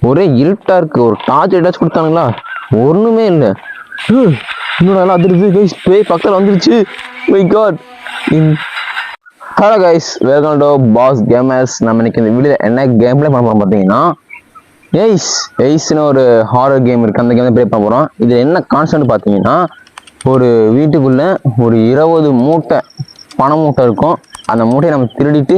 ஒரே இருட்டா இருக்கு. ஒரு டார்ச் ஏதாச்சும் கொடுத்தானுங்களா? ஒண்ணுமே இல்லை. இன்னும் நல்லா அதிருது கைஸ். பேய் பக்கத்தில் வந்துருச்சு. My god. Hello guys, welcome to Boss Gamers. நம்ம இன்னைக்கு இந்த வீடியோ என்ன கேம் பிளே பண்ண போறோம் பார்த்தீங்கன்னா, எய்ஸ்னு ஒரு ஹாரர் கேம் இருக்கு. அந்த கேம் பிளே பண்ண போறோம். இது என்ன கான்செப்ட் பார்த்தீங்கன்னா, ஒரு வீட்டுக்குள்ள ஒரு 20 மூட்டை பண மூட்டை இருக்கும். அந்த மூட்டையை நம்ம திருடிட்டு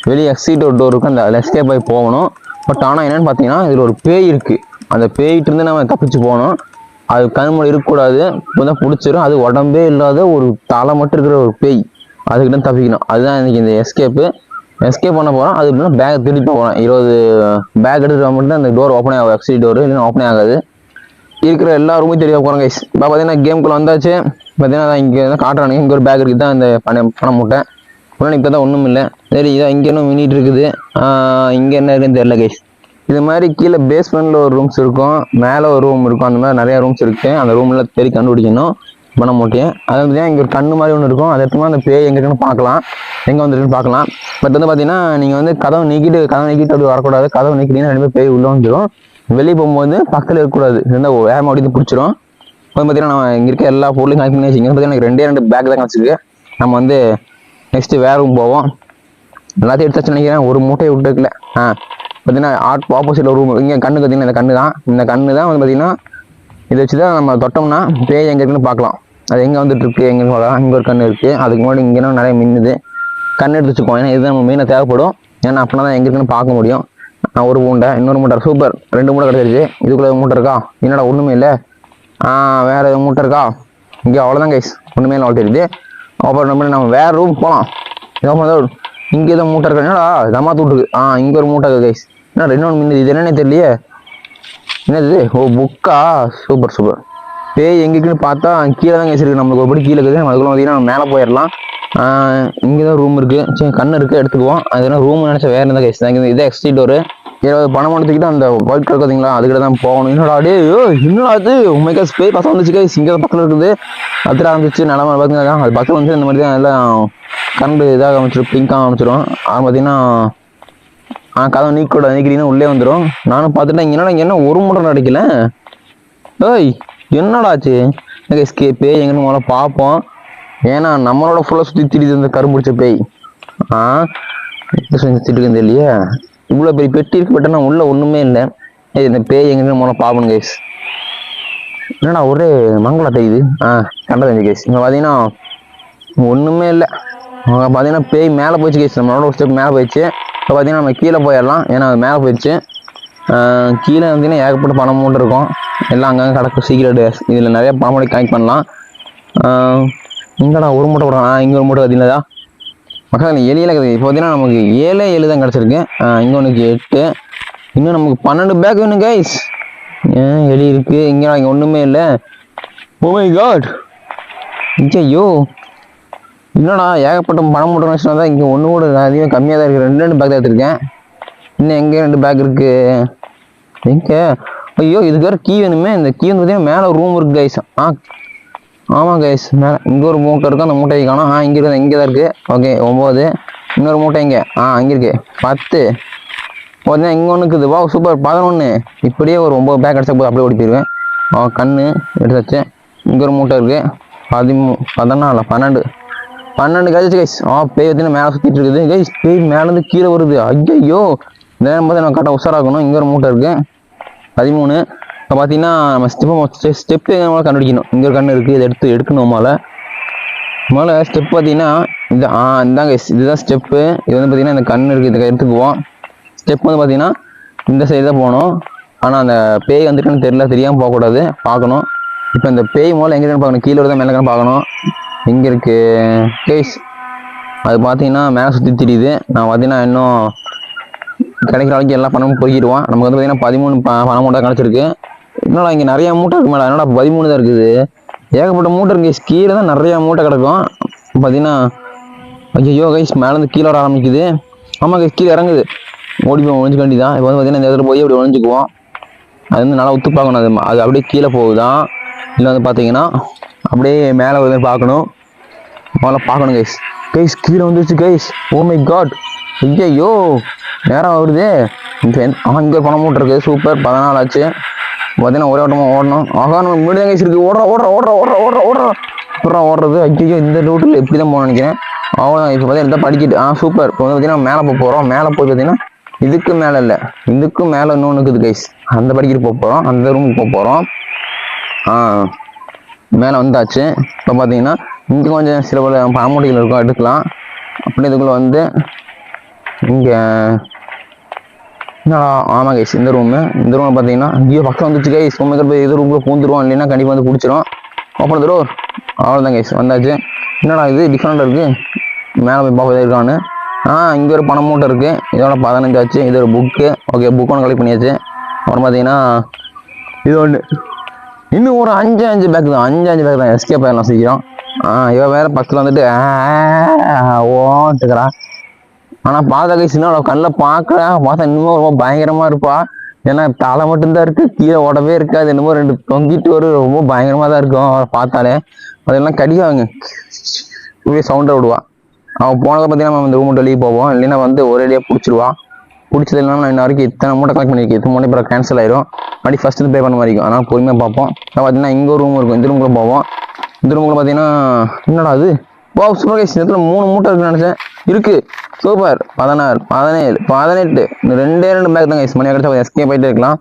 வெளியே எக்ஸிட் ஒரு டோர் இருக்கும், அந்த எஸ்கேப் ஆகி போகணும். பட் ஆனால் என்னன்னு பார்த்தீங்கன்னா, இதில் ஒரு பேய் இருக்கு. அந்த பேயிட்டு இருந்து நம்ம தப்பிச்சு போகணும். அது கண்மூடி இருக்கக்கூடாது, இப்போதான் பிடிச்சிரும். அது உடம்பே இல்லாத ஒரு தலை மட்டும் இருக்கிற ஒரு பேய், அதுக்கிட்ட தப்பிக்கணும். அதுதான் இன்னைக்கு இந்த எஸ்கேப் பண்ண போகிறோம். அது எப்படின்னா பேக் திருப்பி போகிறோம். 20 பேக் எடுத்துட்டு மட்டும் அந்த டோர் ஓப்பனே ஆகும், எக்ஸிட் டோர் இல்லைன்னா ஓப்பனே ஆகாது. இருக்கிற எல்லா ரூமும் தெரிய போகிறோம் கைஸ். இப்போ பார்த்தீங்கன்னா கேம்குள்ளே வந்தாச்சு. பார்த்தீங்கன்னா இங்கே தான் காட்டுறானுங்க. இங்கே ஒரு பேக் இருக்குது தான் இந்த பண மூட்டை. முன்னாடி இப்போ தான் ஒன்றும் இல்லை. சரி, இதான் இங்கே இன்னும் மினிட்டு இருக்குது. இங்கே என்ன இருக்குன்னு தெரியல கைஸ். இது மாதிரி கீழே பேஸ்மெண்ட்டில் ஒரு ரூம்ஸ் இருக்கும், மேலே ஒரு ரூம் இருக்கும். அந்த மாதிரி நிறையா ரூம்ஸ் இருக்குது. அந்த ரூமில் தேடி கண்டுபிடிக்கணும் பண்ண மாட்டேன். அது வந்து இங்கே ஒரு கண்ணு மாதிரி ஒன்று இருக்கும். அது எடுத்துமா அந்த பேய் எங்கே இருக்குன்னு பார்க்கலாம், எங்கே வந்துருக்குன்னு பார்க்கலாம். பட் வந்து பார்த்தீங்கன்னா, நீங்கள் வந்து கதவை நீக்கிட்டு அப்படி வரக்கூடாது. கதவை நீக்கிட்டீங்கன்னா ரெண்டு பேர் பேய் உள்ளே வந்துடும். வெளியே போகும்போது பக்கத்தில் இருக்கக்கூடாது, இருந்தால் வேகமாக ஓடி பிடிச்சிரும். இப்போ பார்த்தீங்கன்னா நம்ம இங்கே இருக்க எல்லா பொருளையும் கனெக்ட் பண்ணி வச்சுங்க. பார்த்தீங்கன்னா எனக்கு 2 பேக் தான் கிடச்சிருக்கு. நம்ம வந்து நெக்ஸ்ட்டு வேறு ரூம் போவோம். எல்லாத்தையும் எடுத்தாச்சு நினைக்கிறேன், ஒரு மூட்டையை விட்டுருக்குல. பார்த்தீங்கன்னா ஆப்போசிட்டில் ஒரு ரூம். இங்கே கண்ணு பார்த்தீங்கன்னா இந்த கண்ணு தான் வந்து பார்த்தீங்கன்னா இதை வச்சு தான் நம்ம தொட்டோம்னா பேய் எங்கே இருக்குன்னு பார்க்கலாம். அது எங்கே வந்துட்டு இருக்கு, எங்கேன்னு பார்க்கலாம். இங்கே ஒரு கண்ணு இருக்குது. அதுக்கு முன்னாடி இங்கேனா நிறைய மின்னுது. கண்ணு எடுத்து வச்சுக்கோம், ஏன்னா இதுதான் நம்ம மெயினாக தேவைப்படும். ஏன்னா அப்படின்னா தான் எங்கே இருக்குன்னு பார்க்க முடியும். ஒரு மூட்டை, இன்னொரு மூட்டை, சூப்பர், 2 மூட்டை கிடச்சிருச்சு. இதுக்குள்ளே மூட்டை இருக்கா? என்னடா ஒன்றுமே இல்லை. வேறு மூட்டை இருக்கா? இங்கே அவ்வளோதான் கைஸ், ஒன்றுமே இல்லை, அவ்வளோ. அப்புறம் நம்ம வேறு ரூம் போகலாம். இங்கே தான் மூட்டை இருக்கா? என்னடா தம்மா தூட்டுருக்கு. இங்கே ஒரு மூட்டை இருக்குது கைஸ். என்ன 2 மின்னுது, இது என்னன்னே தெரியலையே. என்னது? ஓ, புக்கா? சூப்பர். பேய் எங்கே இருக்குன்னு பார்த்தா கீழே தான் கைஸ் இருக்குது. நம்மளுக்கு ஒருபடி கீழே இருக்குது. நம்ம அதுக்குள்ள பார்த்தீங்கன்னா நம்ம மேலே போயிடலாம். இங்கே தான் ரூம் இருக்குது. சரி, கண்ணு இருக்குது, எடுத்துக்குவோம். அது என்ன ரூம் நினச்சா வேறு என்ன கைஸ். இதை எக்ஸ்ட்ரீட் ஒரு 20 பணம் எடுத்துக்கிட்டு அந்த ஒயிட் கலர் பார்த்தீங்களா, அதுக்கிட்ட தான் போகணும். என்னடா என்னடா அது உண்மைக்கா பேய் பசங்க வந்துச்சு கைஸ். இங்கே பக்கத்தில் இருக்குது. அதில் ஆரம்பிச்சு நிலம பார்த்தீங்கன்னா அது பக்கத்தில் வந்து இந்த மாதிரி தான் எல்லாம் கரண்டு இதாக ஆரம்பிச்சிடும், பிங்காக ஆரம்பிச்சிடும். பார்த்தீங்கன்னா கதவை நீக்கிட்டீங்கன்னா உள்ளே வந்துடும். நானும் பார்த்துட்டேன். இங்கே என்ன ஒரு மூட்டை அடிக்கல. என்னடாச்சு பேய் எங்கன்னு முதல்ல பார்ப்போம். ஏன்னா நம்மளோட ஃபுல்லாக சுற்றி திரிது இந்த கரும்பிடிச்ச பேய். திட்டுக்குன்னு தெரியலையே. இவ்வளோ பெரிய பெட்டி இருக்கு, பட் உள்ள ஒன்றுமே இல்லை. இந்த பேய் எங்கன்னு முதல்ல பார்க்கணும் கைஸ். என்னடா ஒரே மங்களா தெரியுது. கண்டது கைஸ். இங்கே பார்த்தீங்கன்னா ஒன்றுமே இல்லை. அவங்க பார்த்தீங்கன்னா பேய் மேலே போயிடுச்சு கைஸ். நம்மளோட ஒரு ஸ்டெப் மேலே போயிடுச்சு. இப்போ பார்த்தீங்கன்னா நம்ம கீழே போயிடலாம், ஏன்னா அது மேலே போயிடுச்சு. கீழே வந்தீங்கன்னா ஏகப்பட்ட பணம் மூட்டை இருக்கும். எல்லாம் அங்கங்கே கிடக்கும் சீக்கிரட்டு. இதில் நிறைய பணம் மூட்டை கனெக்ட் பண்ணலாம். இங்கடா ஒரு மூட்டை போடுறான். இங்கே ஒரு மூட்டை பார்த்தீங்களா மக்கள், எலியில் இருக்குது. இப்போ பார்த்தீங்கன்னா நமக்கு 7 தான் கிடச்சிருக்கு. இங்கே ஒன்றுக்கு 8, இன்னும் நமக்கு 12 பேக் வேணும் கைஸ். எலி இருக்குது இங்கே ஒன்றுமே இல்லை. Oh my god. ஐயோ, என்னடா ஏகப்பட்ட பணம் மூட்டை வச்சுனா தான். இங்கே ஒன்று கூட அதிகமாக கம்மியாக தான் இருக்குது. 2 பேக் தான் எடுத்துருக்கேன். இன்னும் எங்கே 2 பேக் இருக்குது எங்கே? ஐயோ, இதுக்கு வேறு கீ வேணுமே. இந்த கீ வந்து பார்த்தீங்கன்னா மேலே ரூம் இருக்குது கைஸ். ஆமாம் கைஸ், மேலே இங்கே ஒரு மூட்டை இருக்கும். அந்த மூட்டையை காணும். இங்கே இருக்குது, இங்கே தான் இருக்குது. ஓகே, 9. இன்னொரு மூட்டை இங்கே அங்கே இருக்குது 10. பார்த்தீங்கன்னா இங்கே ஒன்று இருக்குது. வா சூப்பர், 11. இப்படியே ஒரு 9 பேக் அடிச்சா போது அப்படியே ஓடி போயிடுவேன். கண்ணு எடுத்தாச்சு. இங்கே ஒரு மூட்டை இருக்குது. 13, 14 கழிச்சு கைஸ். பேய் பார்த்தீங்கன்னா மேலே சுற்றிட்டு இருக்குது கைஸ். பேய் மேலேருந்து கீழே வருது. ஐயோ, இந்த நேரம் பார்த்து நம்ம கரெக்டாக உஷாராகணும். இங்கே ஒரு மூட்டை இருக்குது 13. இப்போ பார்த்தீங்கன்னா நம்ம ஸ்டெப்பு எங்கே கண்டுபிடிக்கணும். இங்கே ஒரு கண்ணு இருக்குது, இதை எடுக்கணும். மேலே ஸ்டெப் பார்த்தீங்கன்னா இது இந்தாங்க கைஸ், இதுதான் ஸ்டெப்பு. இது வந்து பார்த்தீங்கன்னா இந்த கண்ணு இருக்குது, இதை எடுத்துக்குவோம். ஸ்டெப் வந்து பார்த்தீங்கன்னா இந்த சைடு தான் போகணும். ஆனால் அந்த பேய் வந்துருக்குன்னு தெரியாமல் போகக்கூடாது, பார்க்கணும். இப்போ இந்த பேய் மூலம் எங்கே இருக்குன்னு பார்க்கணும். கீழே தான் மேலே பார்க்கணும். எங்கே இருக்குது கைஸ்? அது பார்த்தீங்கன்னா மேலே சுற்றி தெரியுது. நான் பார்த்தீங்கன்னா இன்னும் கிடைக்கிற அளவுக்கு எல்லா பணமும் பொறுக்கிடுவான். நமக்கு வந்து பார்த்தீங்கன்னா 13 பணம் மூட்டை கிடச்சிருக்கு. என்னடா இங்கே நிறையா மூட்டை இருக்கு மேடம். என்னடா 13 தான் இருக்குது. ஏகப்பட்ட மூட்டை இருக்கு. கீழே தான் நிறையா மூட்டை கிடக்கும். பார்த்தீங்கன்னா ஐயோ கைஸ், மேலேருந்து கீழே வர ஆரம்பிக்குது. ஆமாம் கைஸ், கீழே இறங்குது. ஓடி போய் ஒழிஞ்சுக்க வேண்டியதான். இப்போ வந்து பார்த்தீங்கன்னா இந்த இடத்துல போய் அப்படி ஒழிஞ்சுக்குவோம். அது வந்து நல்லா உத்து பார்க்கணும். அது அப்படியே கீழே போகுதான், இல்லை வந்து பார்த்தீங்கன்னா அப்படியே மேலே வந்து பார்க்கணும். முதல்ல பார்க்கணும் கைஸ். கீழே வந்துருச்சு கைஸ். O my god. ஐயோ, நேரம் வருது. இங்கே பணம் மூட்டை இருக்குது. சூப்பர் 14 ஆச்சு. பார்த்தீங்கன்னா ஒரே ஓட்டமாக ஓடணும். ஆகா நம்ம முன்னாடி தான் இருக்குது. ஓடுறது. ஐயோ இந்த ரூட்டில் எப்படி தான் போகணும்னு நினைக்கிறேன். அவ்வளோதான். இப்போ பார்த்தீங்கன்னா படிக்கிட்டு சூப்பர். இப்போ வந்து பார்த்தீங்கன்னா மேலே போக போகிறோம். மேலே போய் பார்த்தீங்கன்னா இதுக்கு மேலே இல்லை, இதுக்கும் மேலே இன்னொன்று இருக்குது கைஸ். அந்த படிக்கிட்டு போக போகிறோம். அந்த ரூமுக்கு போக போகிறோம். மேலே வந்தாச்சு. இப்போ பார்த்தீங்கன்னா இங்கே கொஞ்சம் சில பல பணமூட்டைகள் இருக்கும், எடுக்கலாம். அப்படி இதுக்குள்ளே வந்து இங்கே என்னடா ஆமாம் கைஸ் இந்த ரூமில் பார்த்தீங்கன்னா ஐயோ பக்கம் வந்துச்சு கைஸ். உண்மைக்கு போய் இது ரூமில் பூந்துருவோம், இல்லைன்னா கண்டிப்பாக வந்து பிடிச்சிரும். ஓப்பன் தரும். அவ்வளோதான் கைஸ் வந்தாச்சு. என்னடா இது டிஃப்ரெண்டாக இருக்குது. மேலே போய் பார்ப்பதே இருக்கான்னு. இங்கே ஒரு பணம் மூட்டை இருக்குது. இதோட 15 ஆச்சு. இது ஒரு புக்கு. ஓகே புக் ஒன்று கலெக்ட் பண்ணியாச்சு. அப்புறம் பார்த்தீங்கன்னா இது ஒன்று இன்னும் ஒரு 5 பேக் தான். 5 பேக் தான். எஸ்கேப் ஆயிடலாம் சீக்கிரம். இவன் வேறு பக்கத்தில் வந்துட்டு ஓட்டுக்கிறா. ஆனால் பார்த்தா கைஸ் இன்னும் கண்ணில் பார்த்தா இன்னமும் ரொம்ப பயங்கரமாக இருப்பா. ஏன்னா தலை மட்டும்தான் இருக்குது, கீழே ஓடவே இருக்காது. என்னமோ 2 தொங்கிட்டு ரொம்ப பயங்கரமாக தான் இருக்கும் அவரை பார்த்தாலே. அதெல்லாம் கடிக்காங்க இப்படியே சவுண்டை விடுவா. அவன் போனதை பார்த்தீங்கன்னா நம்ம இந்த ரூம் விட்டு வெளியே போவோம், இல்லைன்னா வந்து ஒரேடியாக பிடிச்சிருவா. பிடிச்சது இல்லைன்னா நான் இன்ன வரைக்கும் இத்தனை மூட்டை கலெக்ட் பண்ணியிருக்கேன். இது மூட்டை அப்புறம் கேன்சல் ஆயிரும். அப்படி ஃபஸ்ட்டு பே பண்ண மாதிரி இருக்கும். அதனால் பொறுமையாக பார்ப்போம். பார்த்தீங்கன்னா இங்கே ஒரு ரூம் இருக்கும். இந்த ரூமுக்குள்ள போவோம். இந்த ரூமுக்குள்ள பார்த்தீங்கன்னா என்னடா அது சூப்பர் கைஸ். இடத்துல 3 மூட்டை இருக்குன்னு நினச்சேன். இருக்குது சூப்பர். 16 17 18 இந்த 2 பேக் தான் கைஸ். மணி கிடச்சா எஸ்கேப் ஆகிட்டே இருக்கலாம்.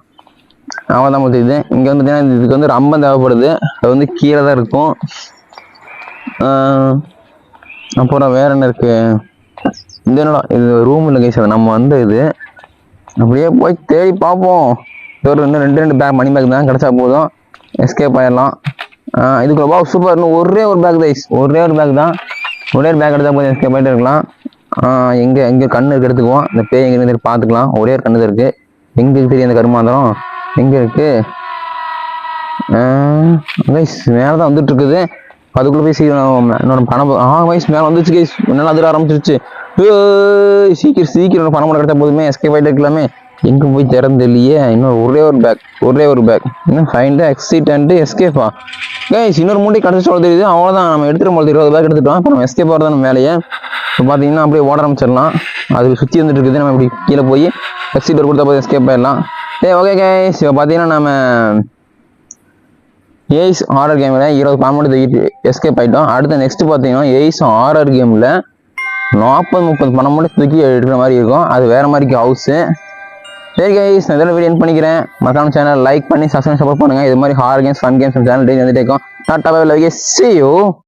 அவன் தான் முடியுது. இங்கே வந்து பார்த்தீங்கன்னா இதுக்கு வந்து ரொம்ப தேவைப்படுது. அது வந்து கீழே தான் இருக்கும். அப்புறம் வேற என்ன இருக்கு? இந்த என்னடா இது ரூம் இல்லை கைஸ். நம்ம வந்து இது அப்படியே போய் தேடி பார்ப்போம். இன்னும் 2 பேக் மணி பேக் தான் கிடச்சா போதும், எஸ்கேப் ஆயிடலாம். இதுக்குள்ள சூப்பர். இன்னும் ஒரே ஒரு பேக் கைஸ். ஒரே ஒரு பேக் தான். ஒரே ஒரு பேக் எடுத்தா போதும், எஸ்கேப் ஆகிட்டே இருக்கலாம். எங்கே கண்ணு இருக்கு எடுத்துக்குவோம். இந்த பேய் எங்கே இருந்து பார்த்துக்கலாம். ஒரே ஒரு கண்ணு தான் இருக்குது. எங்கே தெரியும் அந்த கருமாந்திரம் எங்கே இருக்குது கைஸ்? மேலே தான் வந்துட்டு இருக்குது. அதுக்குள்ளே போய் சீக்கிரம் என்னோட பணம் கைஸ் மேலே வந்துச்சு கைஸ். என்னால் அதில் ஆரம்பிச்சிருச்சு. சீக்கிரம் பணம் கிடச்சா போதுமே, எஸ்கேப் ஆகிட்டே இருக்கலாமே. எங்கே போய் திறந்து இல்லையே. இன்னும் ஒரே ஒரு பேக் இன்னும் ஃபைண்ட் எக்ஸிட் அண்ட் எஸ்கேப்பா கைஸ். இன்னொரு மூட்டை கிடச்சி சொல்ல தெரியுது. அவ்வளோதான் நம்ம எடுத்துகிட்டு போல 20 பேக் எடுத்துட்டோம். இப்போ நம்ம எஸ்கேப் ஆகிறது நம்ம மேலேயே. இப்போ பார்த்தீங்கன்னா அப்படியே ஓட ஆரம்பிச்சிடலாம். அது சுற்றி வந்துட்டு இருக்குது. நம்ம இப்படி கீழே போய் எக்ஸிட் கொடுத்தா போய் எஸ்கேப் ஆயிடலாம். Okay guys. இப்போ பார்த்தீங்கன்னா நம்ம எய்ஸ் ஹாரர் கேமில் 20 காமெடி தூக்கிட்டு எஸ்கேப் ஆகிட்டோம். அடுத்து நெக்ஸ்ட் பார்த்தீங்கன்னா எய்ஸ் ஹாரர் கேமில் 40-30 பணம் மட்டும் தூக்கி எடுக்கிற மாதிரி இருக்கும். அது வேறு மாதிரி ஹவுஸு. சரி கைஸ், நான் இதெல்லாம் வீடியோ என் பண்ணிக்கிறேன். மறக்காம சேனல் லைக் பண்ணி சப்ஸ்கிரைப் பண்ணுங்கள். இது மாதிரி horror games, fun games channel daily வந்துட்டே இருக்கும். Tata bye bye. See you.